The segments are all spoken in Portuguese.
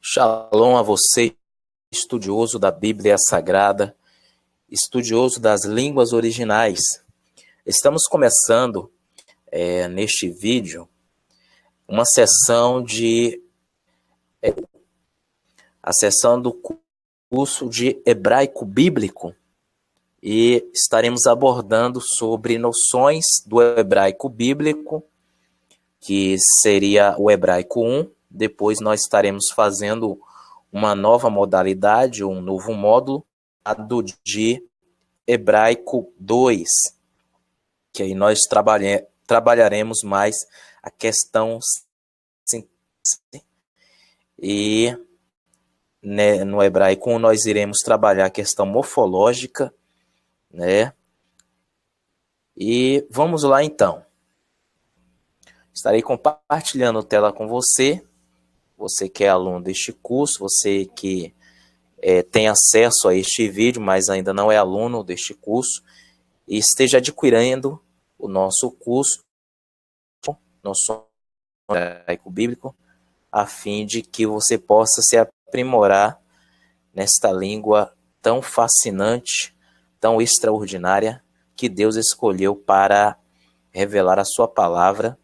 Shalom a você, estudioso da Bíblia Sagrada, estudioso das línguas originais. Estamos começando neste vídeo uma sessão a sessão do curso de hebraico bíblico e estaremos abordando sobre noções do hebraico bíblico, que seria o hebraico 1. Depois nós estaremos fazendo uma nova modalidade, um novo módulo, de hebraico 2, que aí nós trabalharemos mais a questão e né, no hebraico 1 nós iremos trabalhar a questão morfológica, né? E vamos lá então. Estarei compartilhando tela com você, você que é aluno deste curso, você que tem acesso a este vídeo, mas ainda não é aluno deste curso, e esteja adquirindo o nosso curso, nosso hebraico bíblico, a fim de que você possa se aprimorar nesta língua tão fascinante, tão extraordinária, que Deus escolheu para revelar a sua palavra,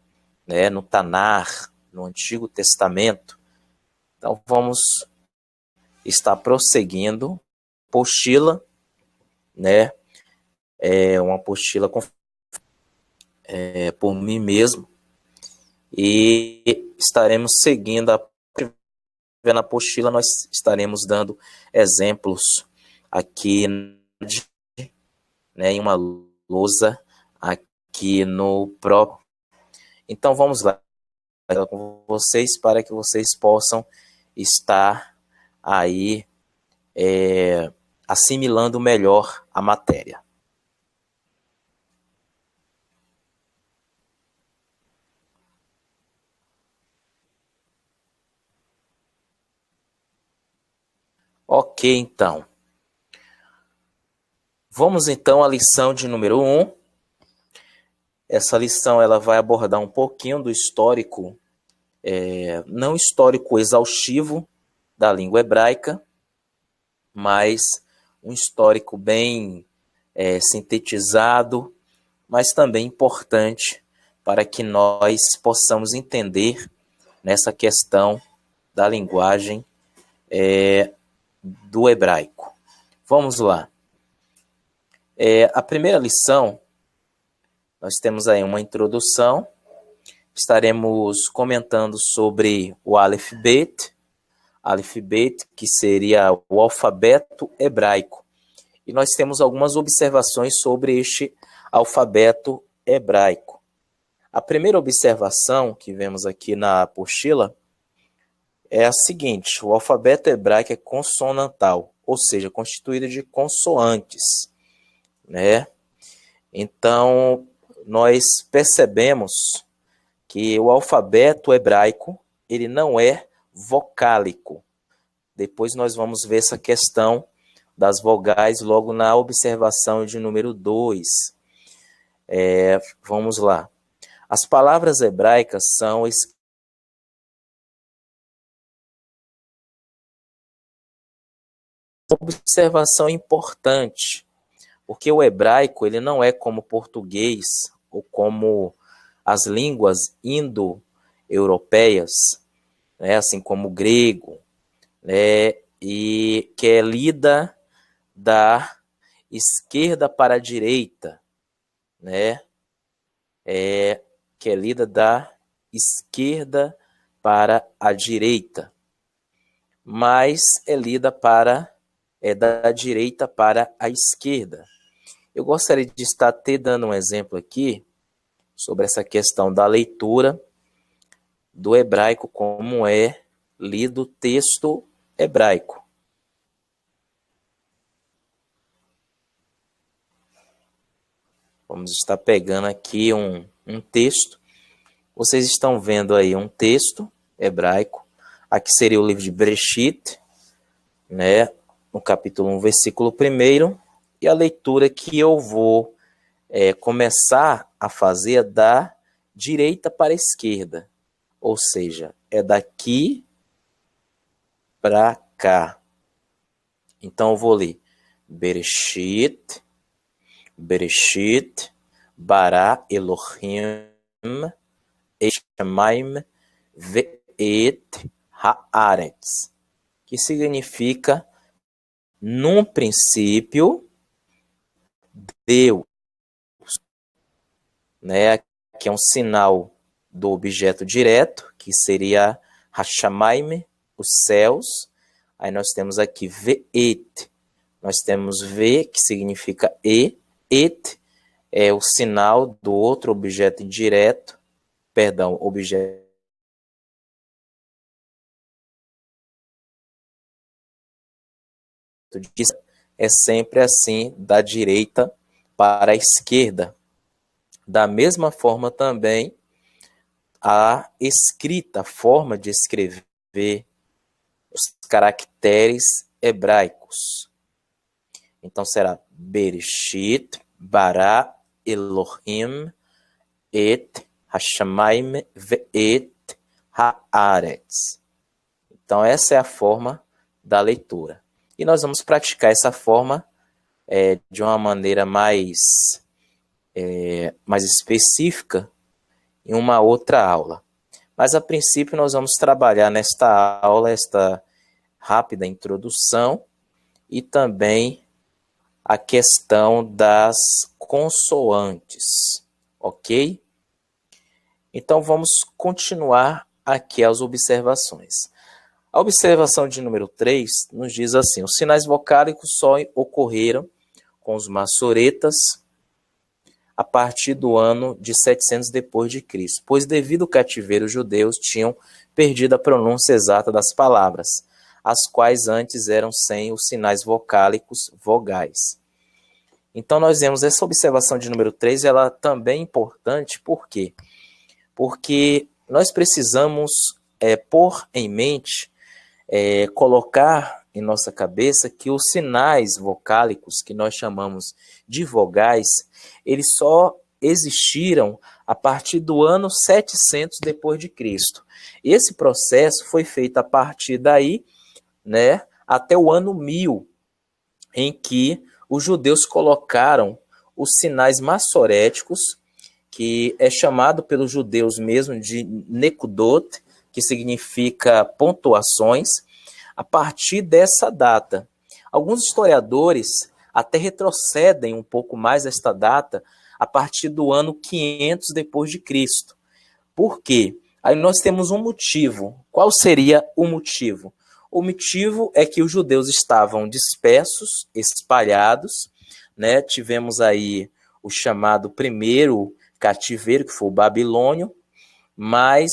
né, no Tanar, no Antigo Testamento. Então vamos estar prosseguindo. Apostila, né, é uma apostila por mim mesmo, e estaremos seguindo na apostila, nós estaremos dando exemplos aqui, né, em uma lousa aqui no próprio. Então vamos lá com vocês para que vocês possam estar aí assimilando melhor a matéria. Ok, então. Vamos então à lição de número 1. Essa lição ela vai abordar um pouquinho do histórico, não histórico exaustivo da língua hebraica, mas um histórico bem sintetizado, mas também importante para que nós possamos entender nessa questão da linguagem do hebraico. Vamos lá. A primeira lição, nós temos aí uma introdução, estaremos comentando sobre o Aleph Bet, que seria o alfabeto hebraico. E nós temos algumas observações sobre este alfabeto hebraico. A primeira observação que vemos aqui na apostila é a seguinte: o alfabeto hebraico é consonantal, ou seja, constituído de consoantes, né? Então, nós percebemos que o alfabeto hebraico, ele não é vocálico. Depois nós vamos ver essa questão das vogais logo na observação de número 2. Vamos lá. As palavras hebraicas são observação importante, porque o hebraico ele não é como o português ou como as línguas indo-europeias, né, assim como o grego, né, e que é lida da esquerda para a direita, né, que é lida da esquerda para a direita, mas é lida da direita para a esquerda. Eu gostaria de estar te dando um exemplo aqui sobre essa questão da leitura do hebraico, como é lido o texto hebraico. Vamos estar pegando aqui um texto. Vocês estão vendo aí um texto hebraico. Aqui seria o livro de Bereshit, né, no capítulo 1, versículo 1. E a leitura que eu vou começar a fazer é da direita para a esquerda. Ou seja, é daqui para cá. Então eu vou ler Bereshit, Bereshit, bara Elohim, et shamayim, ve'et haaretz, que significa, num princípio, Deus, né? Que é um sinal do objeto direto, que seria Hashamayim, os céus. Aí nós temos aqui Ve'et. Nós temos Ve, que significa e. Et é o sinal do outro objeto indireto. Perdão, objeto é sempre assim, da direita para a esquerda. Da mesma forma também, a escrita, a forma de escrever os caracteres hebraicos. Então será Bereshit, bara Elohim, et hashamayim, ve'et haaretz. Então essa é a forma da leitura. E nós vamos praticar essa forma de uma maneira mais específica em uma outra aula. Mas a princípio nós vamos trabalhar nesta aula, esta rápida introdução e também a questão das consoantes, ok? Então vamos continuar aqui as observações. A observação de número 3 nos diz assim: os sinais vocálicos só ocorreram com os maçoretas a partir do ano de 700 depois de Cristo, pois devido ao cativeiro os judeus tinham perdido a pronúncia exata das palavras, as quais antes eram sem os sinais vocálicos vogais. Então nós vemos essa observação de número 3, ela também é importante, por quê? Porque nós precisamos pôr em mente, colocar em nossa cabeça que os sinais vocálicos, que nós chamamos de vogais, eles só existiram a partir do ano 700 depois de Cristo. Esse processo foi feito a partir daí, né, até o ano 1000, em que os judeus colocaram os sinais maçoréticos, que é chamado pelos judeus mesmo de nekudot, que significa pontuações, a partir dessa data. Alguns historiadores até retrocedem um pouco mais esta data a partir do ano 500 depois de Cristo. Por quê? Aí nós temos um motivo. Qual seria o motivo? O motivo é que os judeus estavam dispersos, espalhados, né? Tivemos aí o chamado primeiro cativeiro, que foi o babilônio, mas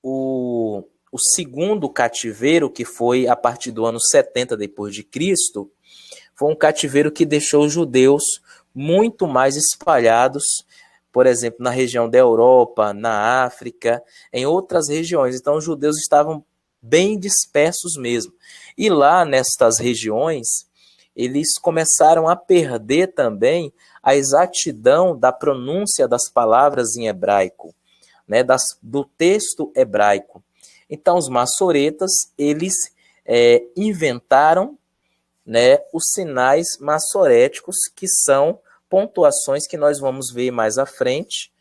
o segundo cativeiro, que foi a partir do ano 70 depois de Cristo, foi um cativeiro que deixou os judeus muito mais espalhados, por exemplo, na região da Europa, na África, em outras regiões. Então, os judeus estavam bem dispersos mesmo. E lá, nestas regiões, eles começaram a perder também a exatidão da pronúncia das palavras em hebraico, né, do texto hebraico. Então, os maçoretas, eles inventaram, né, os sinais maçoréticos, que são pontuações que nós vamos ver mais à frente,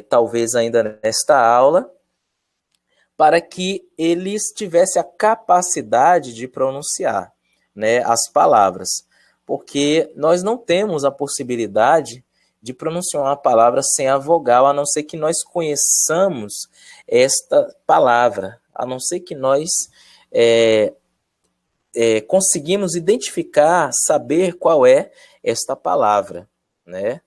talvez ainda nesta aula, para que eles tivessem a capacidade de pronunciar, né, as palavras. Porque nós não temos a possibilidade de pronunciar uma palavra sem a vogal, a não ser que nós conheçamos esta palavra, a não ser que nós conseguimos identificar, saber qual é esta palavra, né?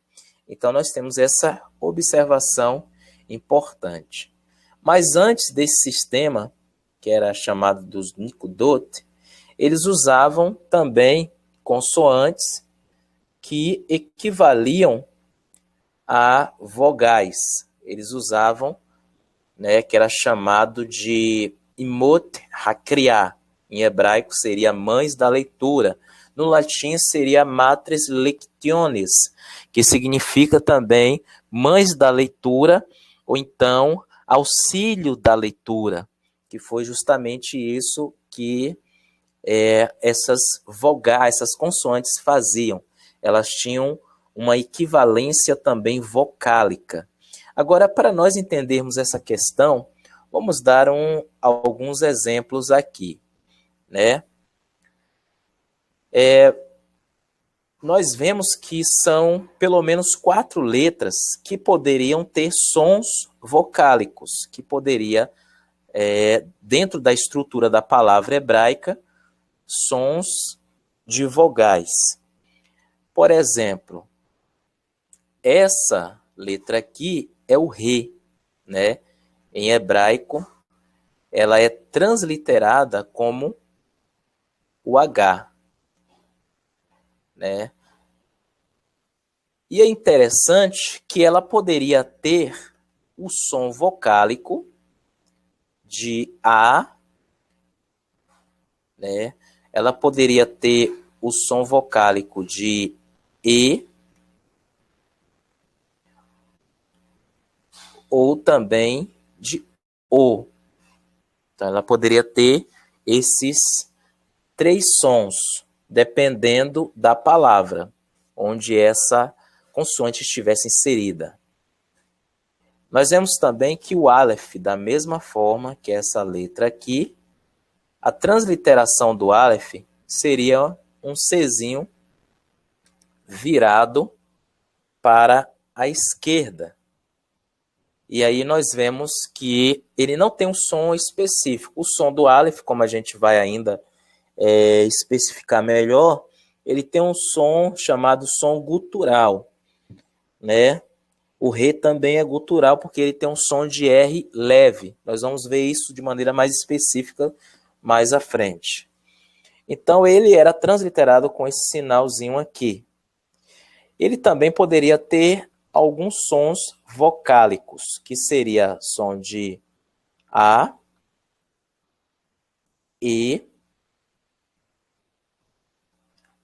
Então nós temos essa observação importante. Mas antes desse sistema, que era chamado dos Nikudot, eles usavam também consoantes que equivaliam a vogais. Eles usavam, né, que era chamado de Imot Hakriá. Em hebraico seria mães da leitura. No latim seria Matres Lectiones, que significa também mães da leitura, ou então auxílio da leitura. que foi justamente isso que essas vogais, essas consoantes faziam. Elas tinham uma equivalência também vocálica. Agora, para nós entendermos essa questão, vamos dar alguns exemplos aqui, né? Nós vemos que são pelo menos 4 letras que poderiam ter sons vocálicos, que poderia, dentro da estrutura da palavra hebraica, sons de vogais. Por exemplo, essa letra aqui é o Re, né? Em hebraico, ela é transliterada como o H, né? E é interessante que ela poderia ter o som vocálico de A, né? Ela poderia ter o som vocálico de E, ou também de O. Então, ela poderia ter esses 3 sons, dependendo da palavra, onde essa consoante estivesse inserida. Nós vemos também que o Aleph, da mesma forma que essa letra aqui, a transliteração do Aleph seria um Czinho virado para a esquerda. E aí nós vemos que ele não tem um som específico. O som do Aleph, como a gente vai ainda especificar melhor, ele tem um som chamado som gutural, né? O Re também é gutural porque ele tem um som de R leve. Nós vamos ver isso de maneira mais específica mais à frente. Então ele era transliterado com esse sinalzinho aqui. Ele também poderia ter alguns sons vocálicos, que seria som de A, E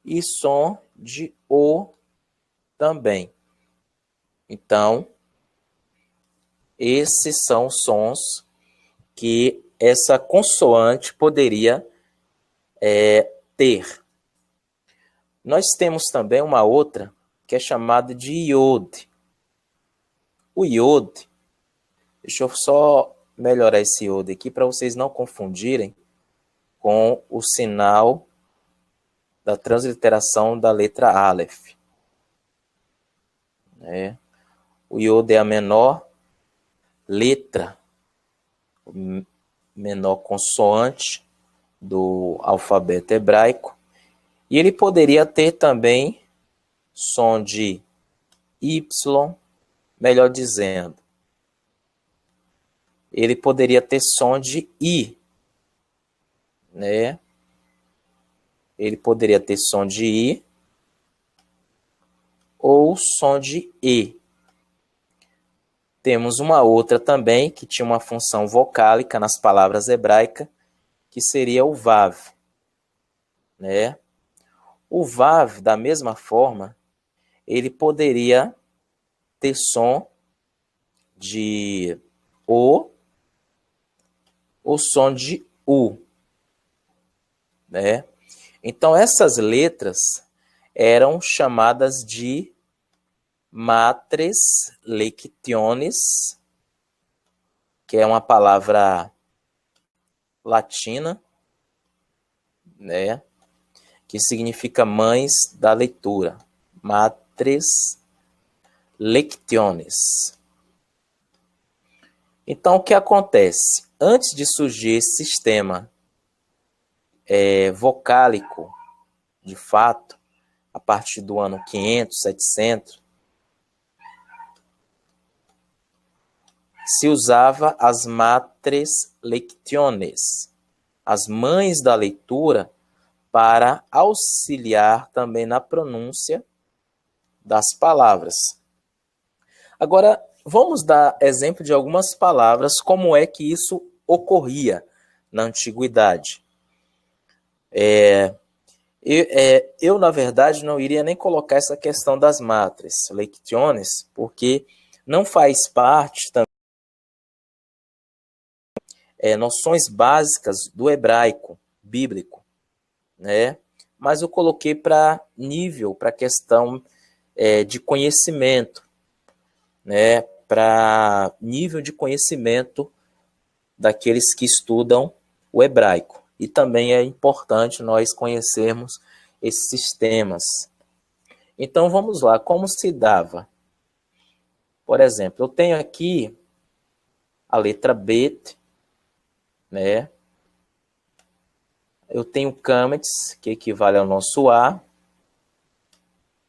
e som de O também. Então, esses são os sons que essa consoante poderia ter. Nós temos também uma outra que é chamada de iode. O iode, deixa eu só melhorar esse iode aqui para vocês não confundirem com o sinal da transliteração da letra Aleph. O iode é a menor letra, menor consoante do alfabeto hebraico, e ele poderia ter também som de Y, melhor dizendo, ele poderia ter som de I, né? Ele poderia ter som de I ou som de E. Temos uma outra também que tinha uma função vocálica nas palavras hebraicas, que seria o Vav, né? O Vav, da mesma forma, ele poderia ter som de O ou som de U, né? Então, essas letras eram chamadas de matres lectiones, que é uma palavra latina, né? Que significa mães da leitura. Matres lectiones. Então, o que acontece? Antes de surgir esse sistema vocálico, de fato, a partir do ano 500, 700, se usava as matres lectiones, as mães da leitura, para auxiliar também na pronúncia das palavras. Agora, vamos dar exemplo de algumas palavras, como é que isso ocorria na antiguidade. Eu, na verdade, não iria nem colocar essa questão das matres lectiones, porque não faz parte também noções básicas do hebraico bíblico, né? Mas eu coloquei para nível, para questão de conhecimento, né? Para nível de conhecimento daqueles que estudam o hebraico. E também é importante nós conhecermos esses sistemas. Então, vamos lá, como se dava? Por exemplo, eu tenho aqui a letra Bet, né? Eu tenho Kametz, que equivale ao nosso A.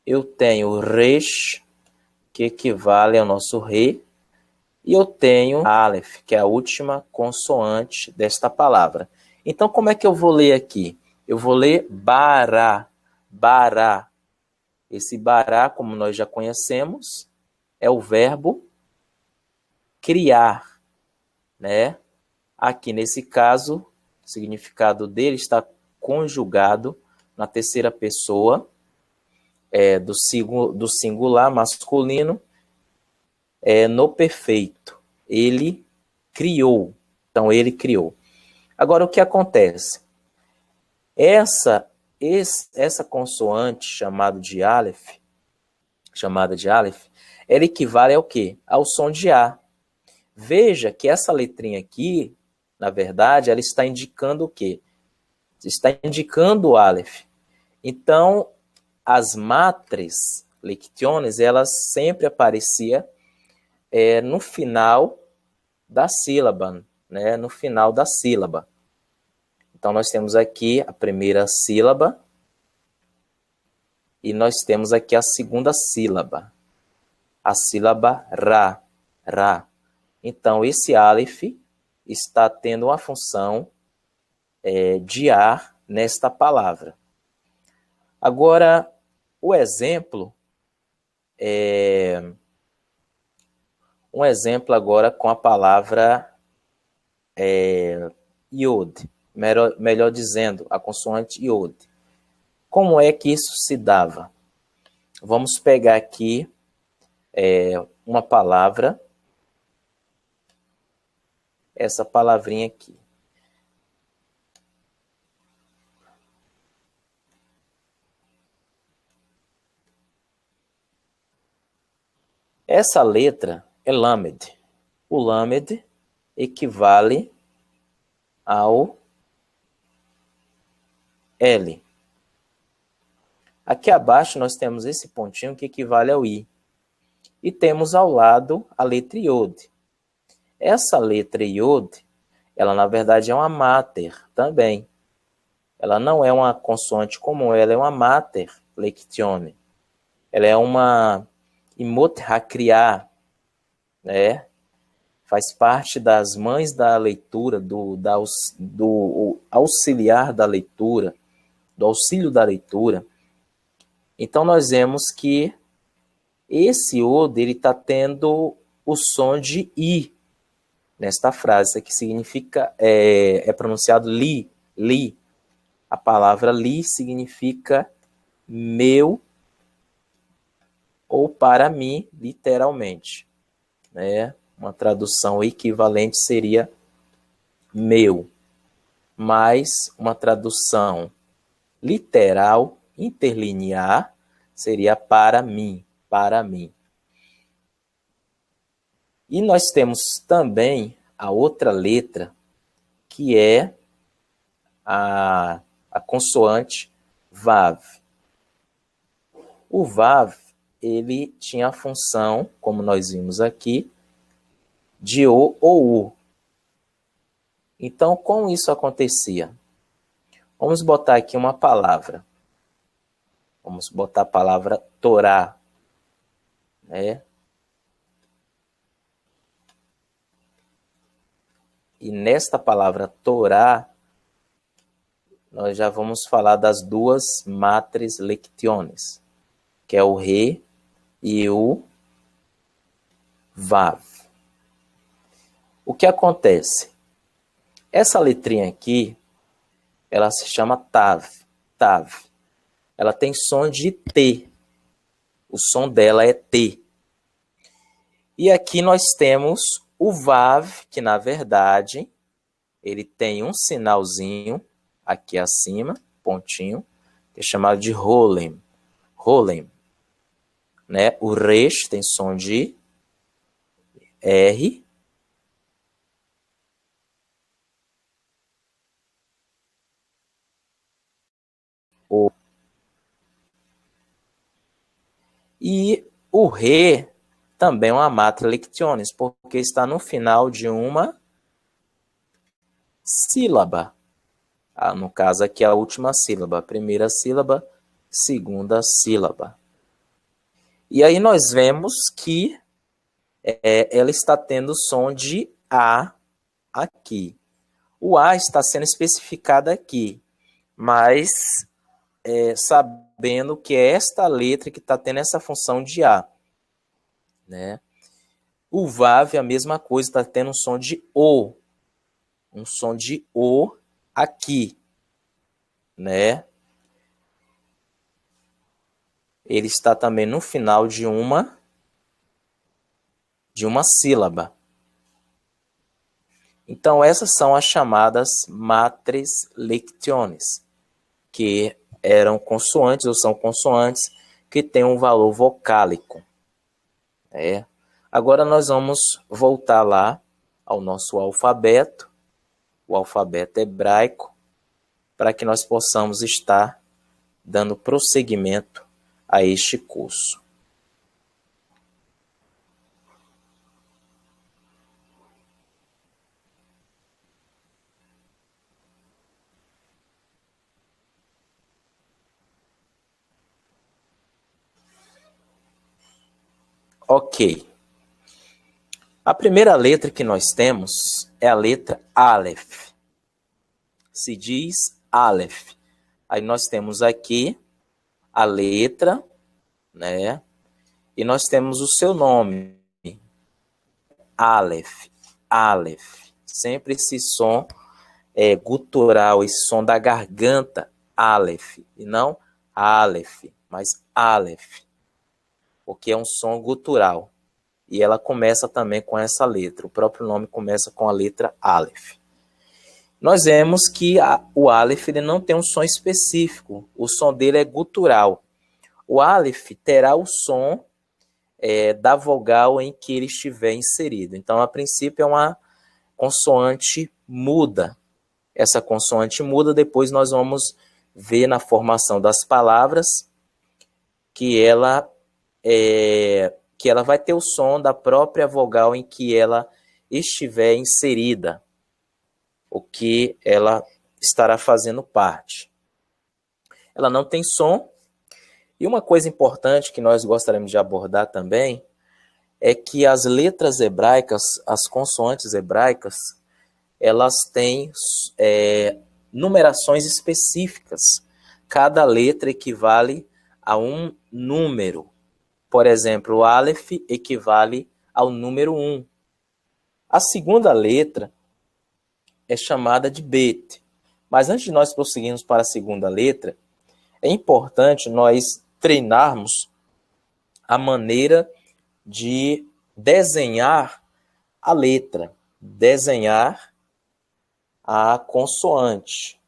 Eu tenho Resh, que equivale ao nosso Re. E eu tenho Aleph, que é a última consoante desta palavra. Então, como é que eu vou ler aqui? Eu vou ler Bará. Bará. Esse Bará, como nós já conhecemos, é o verbo criar, né? Aqui, nesse caso, o significado dele está conjugado na terceira pessoa do singular masculino no perfeito. Ele criou. Então, ele criou. Agora, o que acontece? Essa consoante chamada de Aleph, ela equivale ao quê? Ao som de A. Veja que essa letrinha aqui, na verdade, ela está indicando o quê? Está indicando o Aleph. Então, as matres lectiones, elas sempre apareciam no final da sílaba, né? No final da sílaba. Então, nós temos aqui a primeira sílaba e nós temos aqui a segunda sílaba, a sílaba Ra, Ra. Então, esse Aleph está tendo uma função de ar nesta palavra. Agora, o exemplo um exemplo agora com a palavra Yod, melhor dizendo, a consoante Yod. Como é que isso se dava? Vamos pegar aqui uma palavra, essa palavrinha aqui. Essa letra é Lamed. O Lamed equivale ao L. Aqui abaixo nós temos esse pontinho que equivale ao I. E temos ao lado a letra Yod. Essa letra Yod, ela na verdade é uma mater também. Ela não é uma consoante comum, ela é uma mater lectione. Ela é uma imot hakriá, né? Faz parte das mães da leitura, do auxiliar da leitura, do auxílio da leitura. Então, nós vemos que esse Od está tendo o som de I nesta frase, que significa, é pronunciado li, li. A palavra li significa meu ou para mim, literalmente, né? Uma tradução equivalente seria meu, mas uma tradução literal, interlinear, seria para mim, para mim. E nós temos também a outra letra, que é a consoante Vav. O Vav, ele tinha a função, como nós vimos aqui, de O ou U. Então, como isso acontecia? Vamos botar aqui uma palavra. Vamos botar a palavra Torá, né? E nesta palavra Torá, nós já vamos falar das duas matres lectiones, que é o Re e o Vav. O que acontece? Essa letrinha aqui, ela se chama Tav. Tav. Ela tem som de T. O som dela é T. E aqui nós temos o Vav, que na verdade ele tem um sinalzinho aqui acima, pontinho, que é chamado de rolem. Rolem, né? O resh tem som de R. O. E o re também é uma matra lectionis, porque está no final de uma sílaba. No caso aqui a última sílaba, a primeira sílaba, segunda sílaba. E aí nós vemos que ela está tendo som de A aqui. O A está sendo especificado aqui, mas sabendo que é esta letra que está tendo essa função de A. Né? O Vav é a mesma coisa, está tendo um som de O. Um som de O aqui. Né? Ele está também no final de uma sílaba. Então, essas são as chamadas matres lectiones, que eram consoantes ou são consoantes que têm um valor vocálico. Agora nós vamos voltar lá ao nosso alfabeto, o alfabeto hebraico, para que nós possamos estar dando prosseguimento a este curso. Ok. A primeira letra que nós temos é a letra Aleph. Se diz Aleph. Aí nós temos aqui a letra, né? E nós temos o seu nome. Aleph. Aleph. Sempre esse som gutural, esse som da garganta. Aleph. E não Aleph, mas Aleph. Porque é um som gutural. E ela começa também com essa letra. O próprio nome começa com a letra Aleph. Nós vemos que o Aleph ele não tem um som específico. O som dele é gutural. O Aleph terá o som da vogal em que ele estiver inserido. Então, a princípio, é uma consoante muda. Essa consoante muda, depois nós vamos ver na formação das palavras que ela vai ter o som da própria vogal em que ela estiver inserida, o que ela estará fazendo parte. Ela não tem som. E uma coisa importante que nós gostaríamos de abordar também é que as letras hebraicas, as consoantes hebraicas, elas têm numerações específicas. Cada letra equivale a um número. Por exemplo, o Aleph equivale ao número 1. A segunda letra é chamada de Bet. Mas antes de nós prosseguirmos para a segunda letra, é importante nós treinarmos a maneira de desenhar a letra, desenhar a consoante.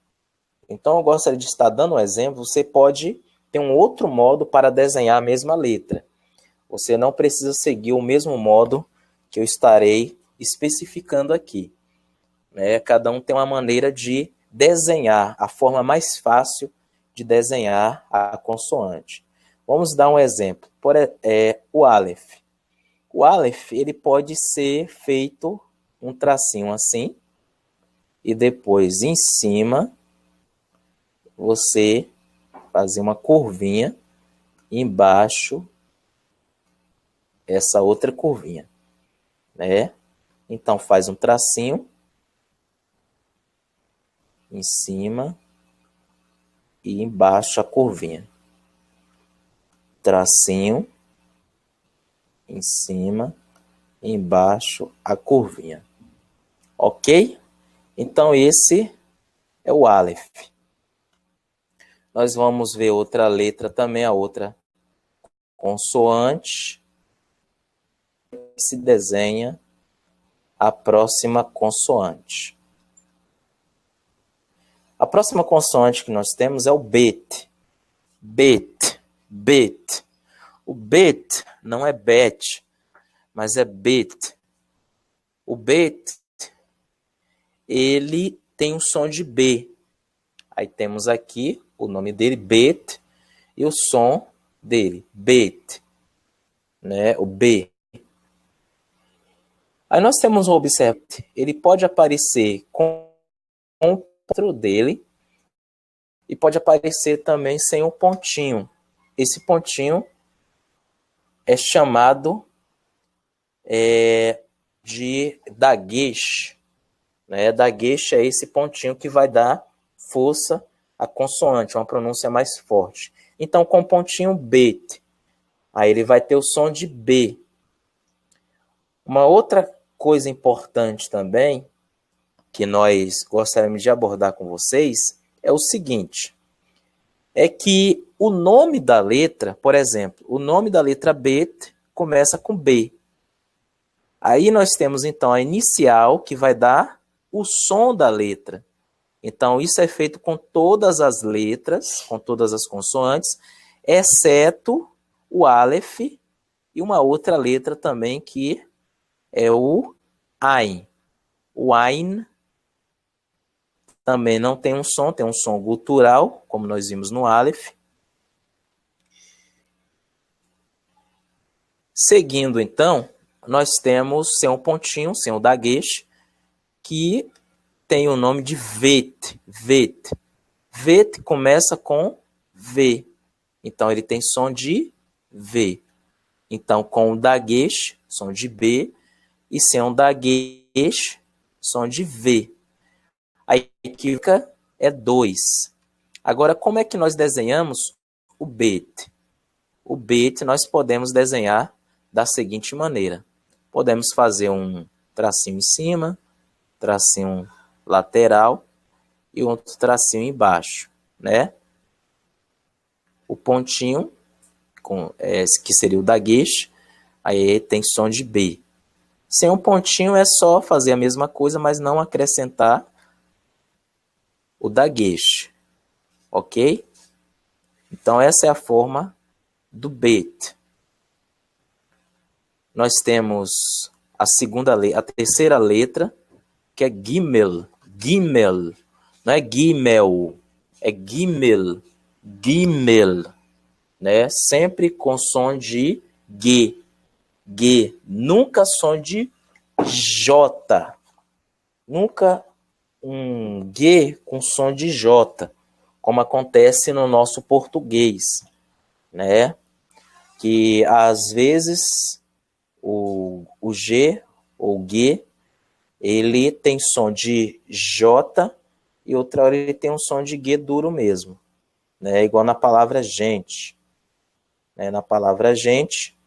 Então, eu gostaria de estar dando um exemplo. Você pode ter um outro modo para desenhar a mesma letra. Você não precisa seguir o mesmo modo que eu estarei especificando aqui. Cada um tem uma maneira de desenhar, a forma mais fácil de desenhar a consoante. Vamos dar um exemplo. O Aleph. O Aleph ele pode ser feito um tracinho assim, e depois em cima você fazer uma curvinha, e embaixo essa outra curvinha. Então faz um tracinho, em cima e embaixo a curvinha. Tracinho, em cima e embaixo a curvinha. Ok? Então esse é o Aleph. Nós vamos ver outra letra também, a outra consoante. Se desenha a próxima consoante. A próxima consoante que nós temos é o bet. Bet, bet. O bet não é bet, mas é bet. O bet, ele tem um som de B. Aí temos aqui o nome dele, bet, e o som dele, bet, né? O B. Aí nós temos o observe, ele pode aparecer com o ponto dele e pode aparecer também sem o pontinho. Esse pontinho é chamado de daguesh, né? Daguesh é esse pontinho que vai dar força à consoante, uma pronúncia mais forte. Então, com o pontinho bet, aí ele vai ter o som de B. Uma outra coisa importante também, que nós gostaríamos de abordar com vocês, é o seguinte, é que o nome da letra, por exemplo, o nome da letra bet começa com B. Aí nós temos, então, a inicial, que vai dar o som da letra. Então, isso é feito com todas as letras, com todas as consoantes, exceto o Aleph e uma outra letra também, que é o Ain. O Ain também não tem um som, tem um som gutural, como nós vimos no Aleph. Seguindo, então, nós temos sem um pontinho, sem o daguesh, que tem o nome de vet. Vet. Vet começa com V. Então, ele tem som de V. Então, com o daguesh, som de B, e sem o daguesh, som de V. A equívoca é 2. Agora, como é que nós desenhamos o bet? O bet nós podemos desenhar da seguinte maneira. Podemos fazer um tracinho em cima, tracinho lateral e outro tracinho embaixo, né? O pontinho, que seria o daguesh, aí tem som de B. Sem um pontinho é só fazer a mesma coisa, mas não acrescentar o daguesh, ok? Então essa é a forma do bet. Nós temos a terceira letra, que é gimel. Gimel. Não é gimel, é gimel. Gimel. Né? Sempre com som de G. G. Nunca som de J. Nunca um G com som de J, como acontece no nosso português, né? Que às vezes o G ou G, ele tem som de J e outra hora ele tem um som de G duro mesmo, né? Igual na palavra gente, né? Na palavra gente,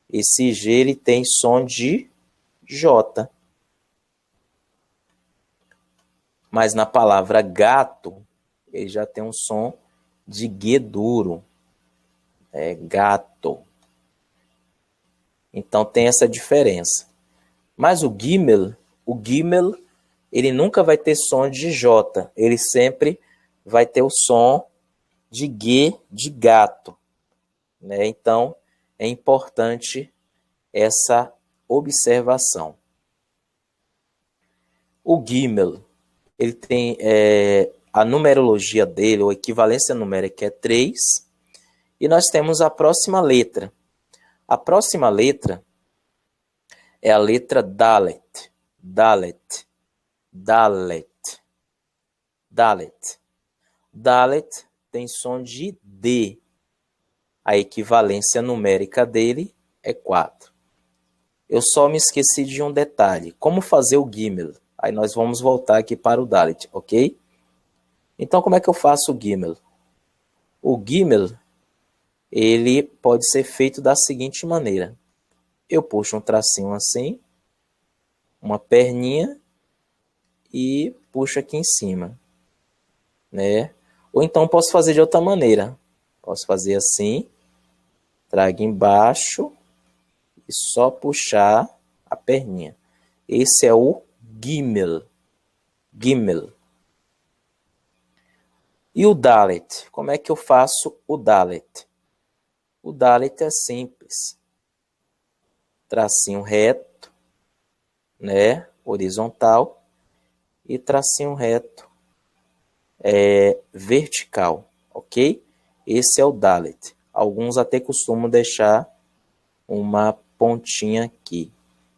esse G ele tem som de J. Mas na palavra gato, ele já tem um som de G duro. É gato. Então tem essa diferença. Mas o gimel, ele nunca vai ter som de J. Ele sempre vai ter o som de G de gato, né? Então é importante essa observação. O gimel, ele tem a numerologia dele, ou equivalência numérica é 3, e nós temos a próxima letra. A próxima letra é a letra Dalet. Dalet. Dalet. Dalet. Dalet tem som de D. A equivalência numérica dele é 4. Eu só me esqueci de um detalhe. Como fazer o gimel? Aí nós vamos voltar aqui para o Dalet, ok? Então, como é que eu faço o gimel? O gimel, ele pode ser feito da seguinte maneira. Eu puxo um tracinho assim, uma perninha e puxo aqui em cima, né? Ou então posso fazer de outra maneira. Posso fazer assim, trago embaixo e só puxar a perninha. Esse é o gimel. Gimel. E o Dalet? Como é que eu faço o Dalet? O Dalet é simples. Tracinho reto, né? Horizontal. E tracinho reto vertical, ok? Esse é o Dalet. Alguns até costumam deixar uma pontinha aqui,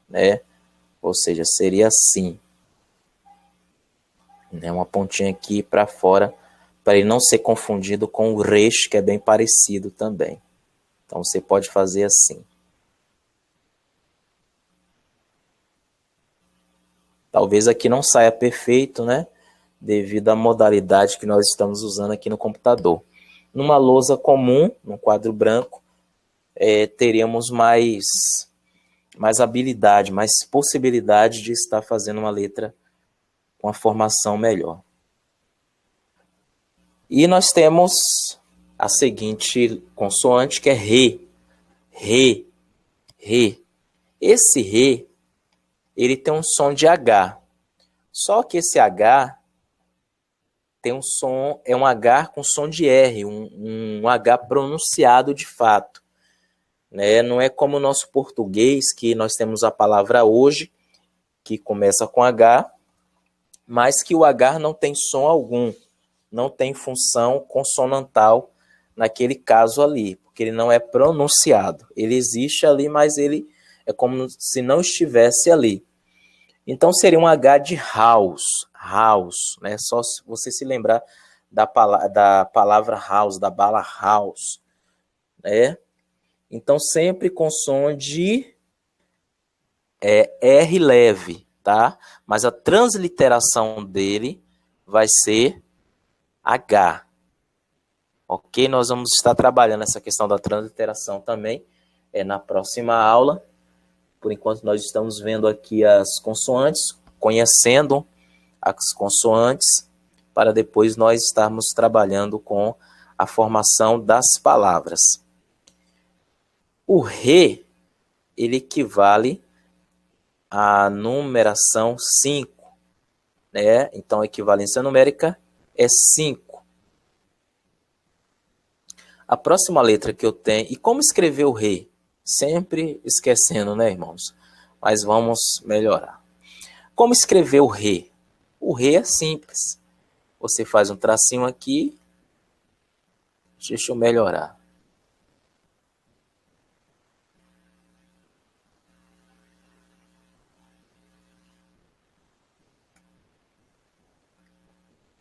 né? Ou seja, seria assim, né? Uma pontinha aqui para fora, para ele não ser confundido com o Resh, que é bem parecido também. Então você pode fazer assim. Talvez aqui não saia perfeito, né? Devido à modalidade que nós estamos usando aqui no computador. Numa lousa comum, num quadro branco, teríamos mais habilidade, mais possibilidade de estar fazendo uma letra com a formação melhor. E nós temos a seguinte consoante, que é Re. Re. Re. Esse Re, ele tem um som de H. Só que esse H tem um som, é um H com som de R, um H pronunciado de fato. Né? Não é como o nosso português, que nós temos a palavra hoje, que começa com H, mas que o H não tem som algum, não tem função consonantal naquele caso ali, porque ele não é pronunciado. Ele existe ali, mas ele é como se não estivesse ali. Então seria um H de house, house, né? Só se você se lembrar da palavra house, da bala house, né? Então sempre com som de R leve, tá? Mas a transliteração dele vai ser H. Ok? Nós vamos estar trabalhando essa questão da transliteração também na próxima aula. Por enquanto nós estamos vendo aqui as consoantes, conhecendo as consoantes, para depois nós estarmos trabalhando com a formação das palavras. O Re, ele equivale à numeração 5, né? Então a equivalência numérica é 5. A próxima letra que eu tenho, e como escrever o Re? Sempre esquecendo, né, irmãos? Mas vamos melhorar. Como escrever o Re? O Re é simples. Você faz um tracinho aqui. Deixa eu melhorar.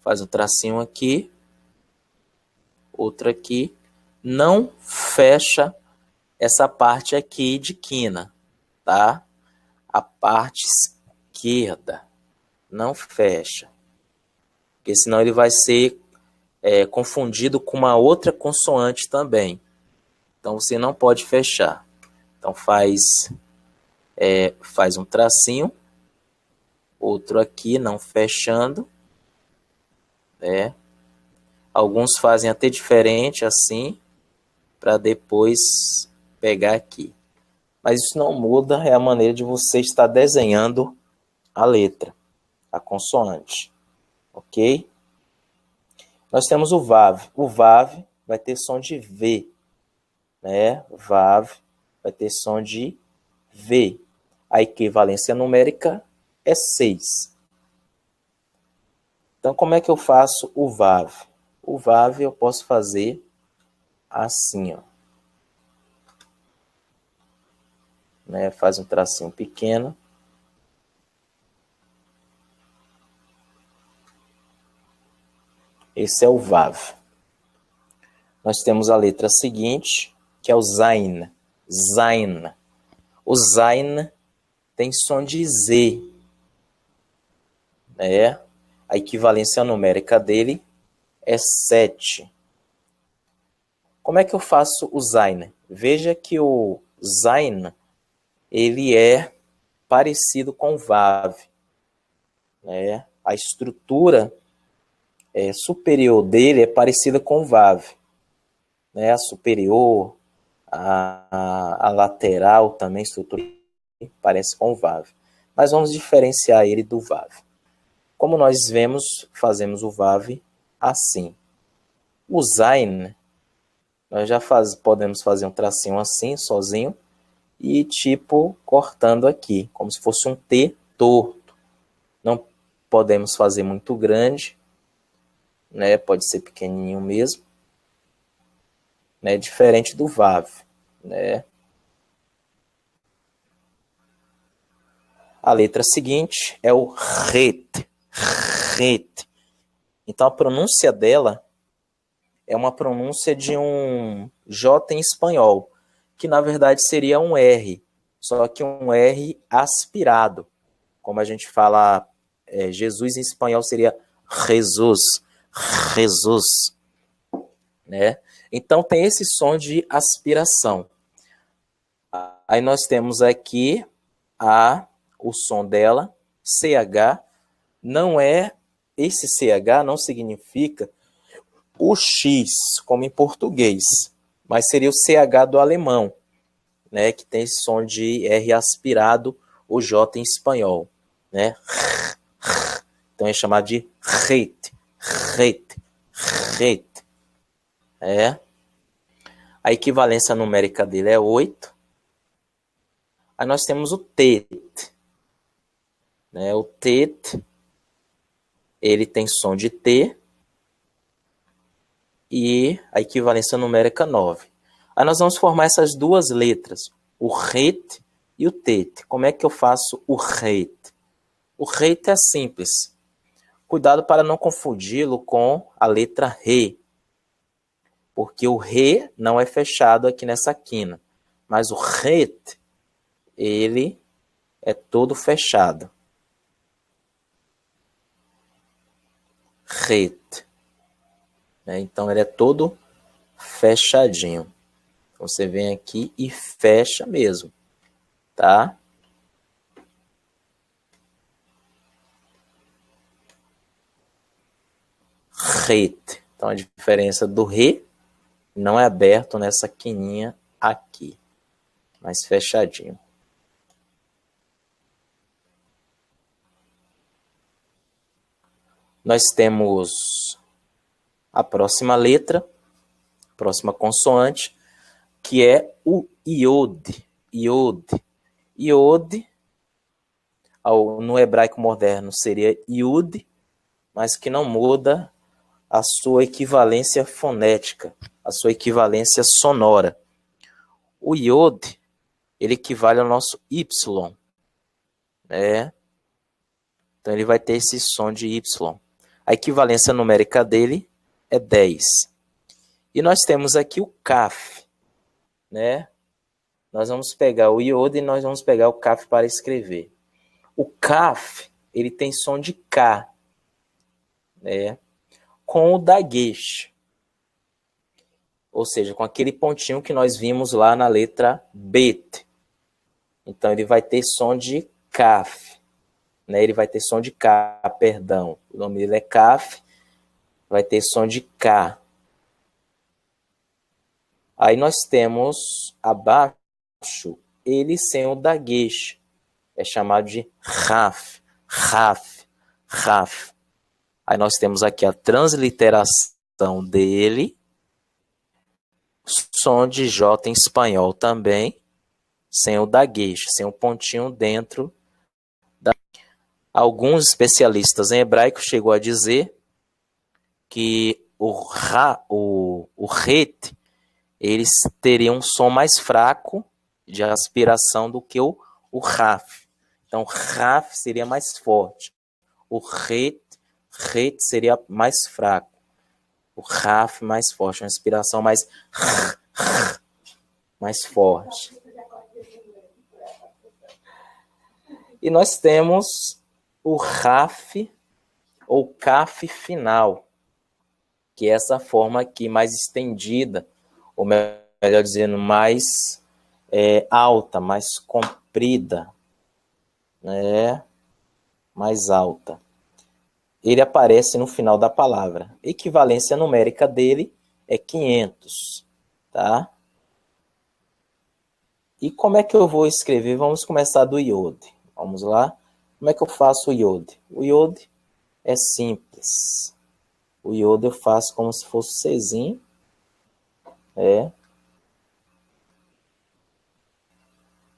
Faz um tracinho aqui. Outro aqui. Não fecha essa parte aqui de quina, tá? A parte esquerda não fecha, porque senão ele vai ser confundido com uma outra consoante também. Então você não pode fechar. Então faz um tracinho, outro aqui não fechando, né? Alguns fazem até diferente assim, para depois pegar aqui. Mas isso não muda, é a maneira de você estar desenhando a letra, a consoante, ok? Nós temos o VAV. O VAV vai ter som de V, né? VAV vai ter som de V. A equivalência numérica é 6. Então, como é que eu faço o VAV? O VAV eu posso fazer assim, ó. Né? Faz um tracinho pequeno. Esse é o VAV. Nós temos a letra seguinte, que é o Zain. Zain. O Zain tem som de Z. Né? A equivalência numérica dele é 7. Como é que eu faço o Zain? Veja que o Zain, ele é parecido com o VAV. Né? A estrutura superior dele é parecida com o VAV. Né? A superior, a lateral também, estrutura parece com o VAV. Mas vamos diferenciar ele do VAV. Como nós vemos, fazemos o VAV assim. O Zayn, nós já podemos fazer um tracinho assim, sozinho, e tipo cortando aqui, como se fosse um T torto. Não podemos fazer muito grande, né? Pode ser pequenininho mesmo, né? Diferente do Vav, né? A letra seguinte é o RET. RET. Então a pronúncia dela é uma pronúncia de um J em espanhol, que na verdade seria um R, só que um R aspirado. Como a gente fala, Jesus em espanhol seria Jesus, Jesus, né? Então tem esse som de aspiração. Aí nós temos aqui o som dela, CH, esse CH não significa o X, como em português, mas seria o CH do alemão, né, que tem esse som de R aspirado, o J em espanhol, né? Então é chamado de RET, RET, RET. A equivalência numérica dele é 8. Aí nós temos o TET, né? O TET, ele tem som de T, e a equivalência numérica 9. Aí nós vamos formar essas duas letras, o RET e o TET. Como é que eu faço o RET? O RET é simples. Cuidado para não confundi-lo com a letra RE, porque o RE não é fechado aqui nessa quina, mas o RET, ele é todo fechado. RET. Então ele é todo fechadinho. Então, você vem aqui e fecha mesmo, tá? RET. Então a diferença do RE não é aberto nessa quininha aqui, mas fechadinho. Nós temos a próxima letra, próxima consoante, que é o iod. Iod. Iod, no hebraico moderno, seria iud, mas que não muda a sua equivalência fonética, a sua equivalência sonora. O iod, ele equivale ao nosso Y, né? Então ele vai ter esse som de Y. A equivalência numérica dele é 10. E nós temos aqui o Kaf, né? Nós vamos pegar o iod e nós vamos pegar o Kaf para escrever. O Kaf, ele tem som de K, né? Com o dagesh, ou seja, com aquele pontinho que nós vimos lá na letra Bet. Então ele vai ter som de Kaf, né? Ele vai ter som de K, perdão. O nome dele é Kaf, vai ter som de K. Aí nós temos abaixo ele sem o dagesh, é chamado de Raf, Raf, Raf. Aí nós temos aqui a transliteração dele, som de J em espanhol também, sem o dagesh, sem o pontinho dentro da... Alguns especialistas em hebraico chegou a dizer que o ret, eles teriam um som mais fraco de aspiração do que o raf. Então, raf seria mais forte. O ret seria mais fraco. O raf mais forte, uma aspiração mais forte. E nós temos o raf ou kaf final, que é essa forma aqui mais estendida, ou melhor dizendo, mais alta, mais comprida, né? Mais alta. Ele aparece no final da palavra. A equivalência numérica dele é 500, tá? E como é que eu vou escrever? Vamos começar do iod. Vamos lá. Como é que eu faço o iod? O iod é simples. O iodo eu faço como se fosse Czinho.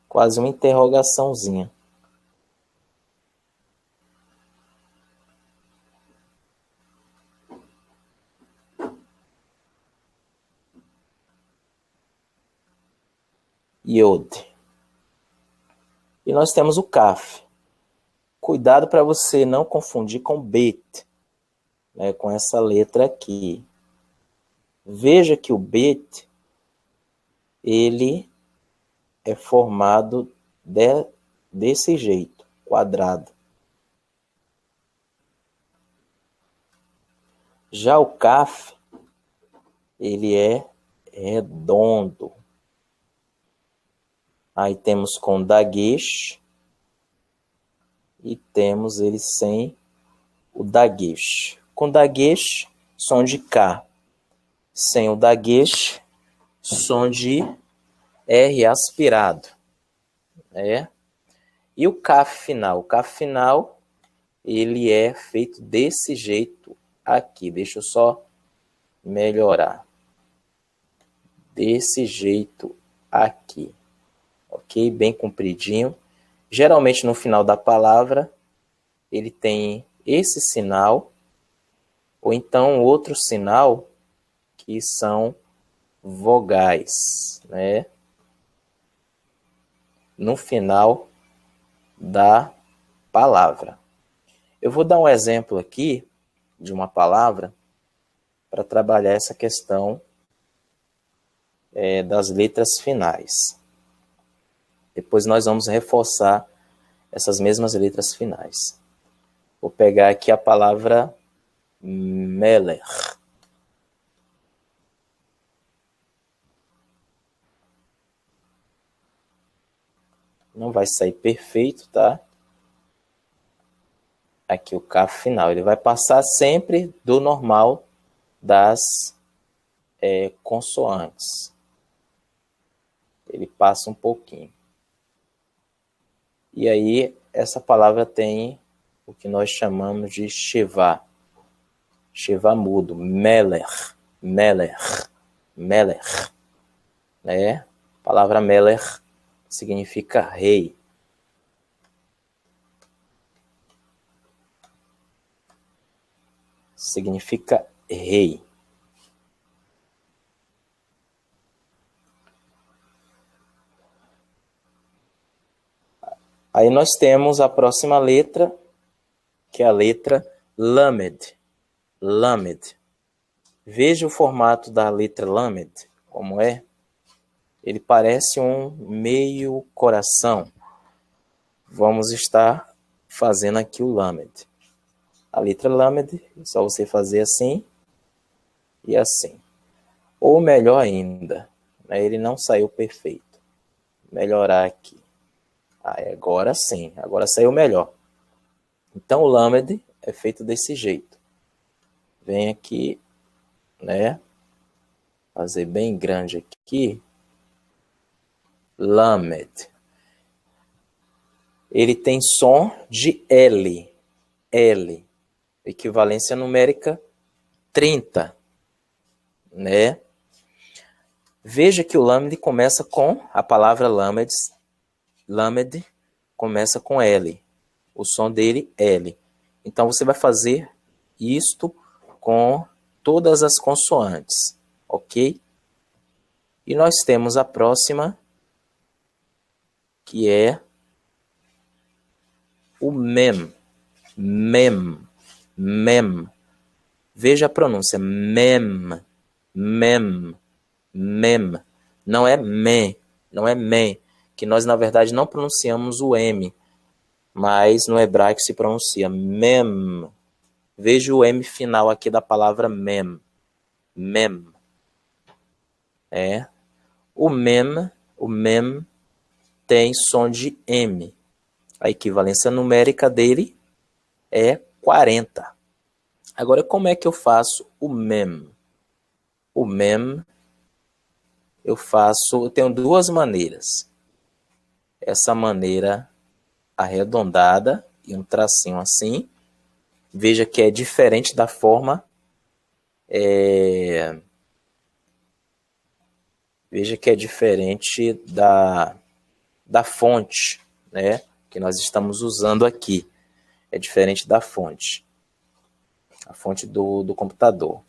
Quase uma interrogaçãozinha. Iod. E nós temos o Kaf. Cuidado para você não confundir com Bet, né, com essa letra aqui. Veja que o Bet, ele é formado desse jeito, quadrado. Já o Kaf, ele é redondo. Aí temos com Dagesh e temos ele sem o Dagesh. Com Dagesh, som de K. Sem o Dagesh, som de R aspirado. E o Kaf final? O Kaf final, ele é feito desse jeito aqui. Deixa eu só melhorar. Desse jeito aqui. Ok? Bem compridinho. Geralmente no final da palavra, ele tem esse sinal, ou então outro sinal, que são vogais, né? No final da palavra. Eu vou dar um exemplo aqui de uma palavra para trabalhar essa questão das letras finais. Depois nós vamos reforçar essas mesmas letras finais. Vou pegar aqui a palavra Meler. Não vai sair perfeito, tá? Aqui o K final. Ele vai passar sempre do normal das consoantes. Ele passa um pouquinho. E aí, essa palavra tem o que nós chamamos de Sheva. Sheva mudo. Meler. Meler. Meler. A palavra Meler significa rei. Significa rei. Aí nós temos a próxima letra, que é a letra Lamed. Lamed. Veja o formato da letra Lamed, como é. Ele parece um meio coração. Vamos estar fazendo aqui o Lamed. A letra Lamed, é só você fazer assim e assim. Ou melhor ainda, né, ele não saiu perfeito. Melhorar aqui. Agora sim, agora saiu melhor. Então o Lamed é feito desse jeito. Vem aqui, né? Fazer bem grande aqui. Lamed. Ele tem som de L. L. Equivalência numérica 30. Né? Veja que o Lamed começa com a palavra Lamed. Lamed começa com L. O som dele, L. Então, você vai fazer isto com todas as consoantes. Ok? E nós temos a próxima, que é o Mem. Mem. Mem. Veja a pronúncia. Mem. Mem. Mem. Não é me. Não é me. Que nós, na verdade, não pronunciamos o M. Mas no hebraico se pronuncia mem. Veja o M final aqui da palavra mem. Mem. O mem tem som de M. A equivalência numérica dele é 40. Agora, como é que eu faço o mem? O mem, eu tenho duas maneiras. Essa maneira arredondada e um tracinho assim. Veja que é diferente da forma veja que é diferente da fonte, né, que nós estamos usando aqui. É diferente da fonte. A fonte do computador,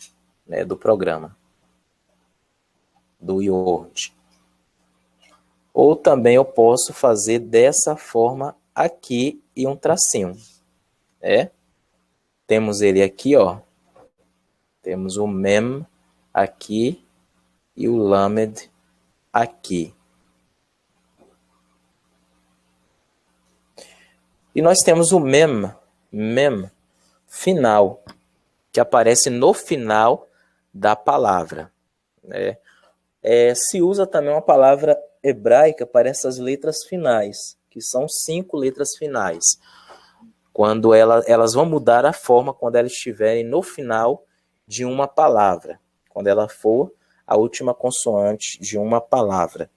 né, do programa, do Word. Ou também eu posso fazer dessa forma aqui e um tracinho. Temos ele aqui, ó. Temos o mem aqui e o lamed aqui. E nós temos o mem final, que aparece no final da palavra. Né? Se usa também uma palavra hebraica para essas letras finais, que são 5 letras finais. Quando elas vão mudar a forma quando elas estiverem no final de uma palavra, quando ela for a última consoante de uma palavra.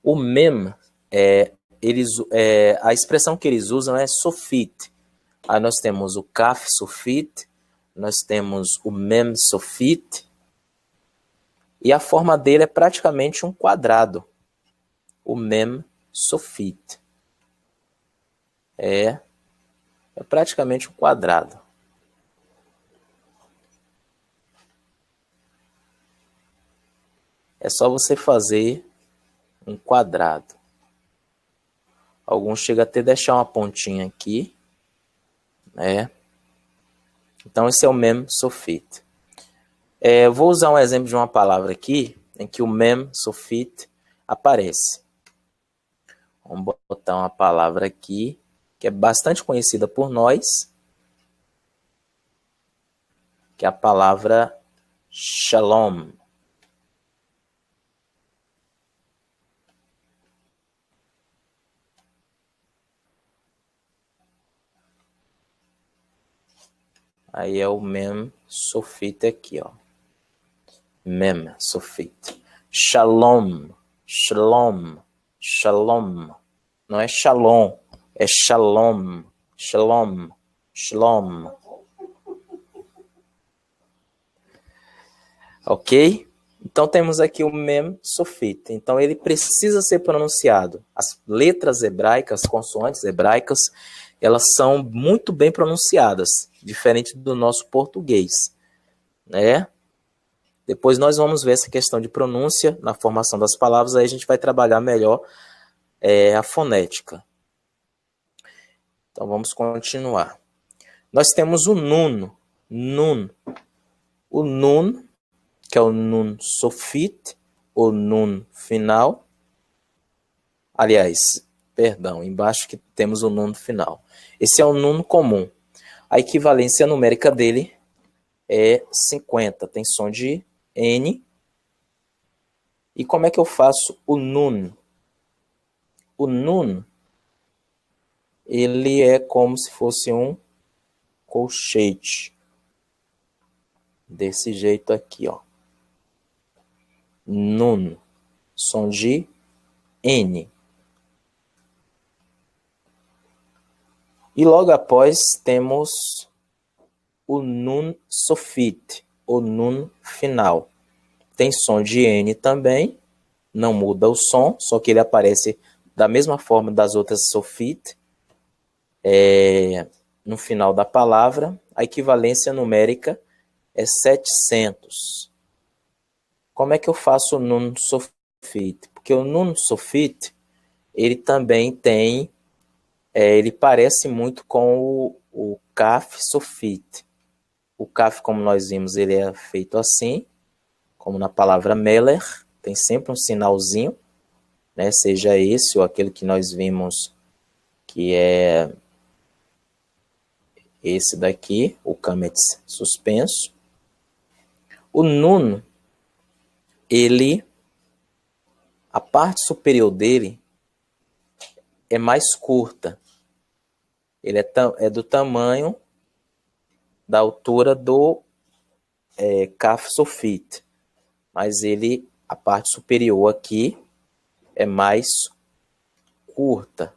O mem, a expressão que eles usam é sofit. Aí nós temos o kaf sofit, nós temos o mem sofit, e a forma dele é praticamente um quadrado. O mem sofit. É praticamente um quadrado. É só você fazer um quadrado. Alguns chegam até a deixar uma pontinha aqui, né? Então esse é o mem sofit. Vou usar um exemplo de uma palavra aqui, em que o mem sofit aparece. Vamos botar uma palavra aqui, que é bastante conhecida por nós, que é a palavra shalom. Aí é o mem sofit aqui, ó. Mem sofit. Shalom, shalom, shalom. Não é shalom, é shalom, shalom, shalom. Ok? Então temos aqui o mem sofit. Então ele precisa ser pronunciado. As letras hebraicas, consoantes hebraicas, elas são muito bem pronunciadas, diferente do nosso português, né? Depois nós vamos ver essa questão de pronúncia na formação das palavras, aí a gente vai trabalhar melhor a fonética. Então vamos continuar. Nós temos o nun. O nun, que é o nun sofit, o nun final. Aliás, perdão, embaixo que temos o nun final. Esse é o nun comum. A equivalência numérica dele é 50, tem som de N. E como é que eu faço o nun? O nun, ele é como se fosse um colchete. Desse jeito aqui, ó. Nun, som de N. E logo após temos o nun sofit, o nun final. Tem som de N também, não muda o som, só que ele aparece da mesma forma das outras sofit, no final da palavra. A equivalência numérica é 700. Como é que eu faço o nun sofit? Porque o nun sofit, ele também tem, ele parece muito com o kaf sofit. O kaf, como nós vimos, ele é feito assim, como na palavra meler, tem sempre um sinalzinho, né? Seja esse ou aquele que nós vimos, que é esse daqui, o kametz suspenso. O nun, a parte superior dele é mais curta. Ele é do tamanho da altura do kaf sofit. Mas a parte superior aqui é mais curta.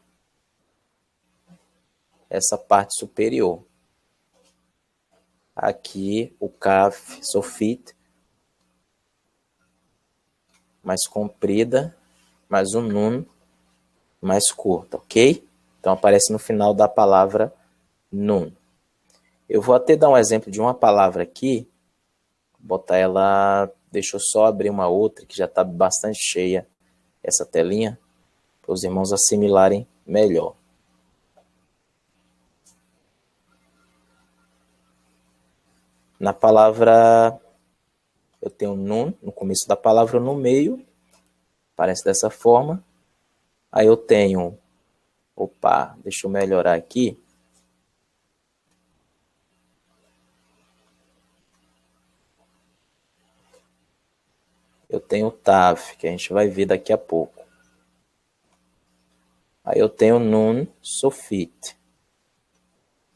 Essa parte superior. Aqui o kaf, sofit, mais comprida, mais um nun mais curta, ok? Então aparece no final da palavra nun. Eu vou até dar um exemplo de uma palavra aqui, botar ela, deixa eu só abrir uma outra que já está bastante cheia essa telinha, para os irmãos assimilarem melhor. Na palavra, eu tenho nun no começo da palavra, no meio, parece dessa forma. Aí eu tenho, deixa eu melhorar aqui. Eu tenho tav, que a gente vai ver daqui a pouco. Aí eu tenho nun sofit.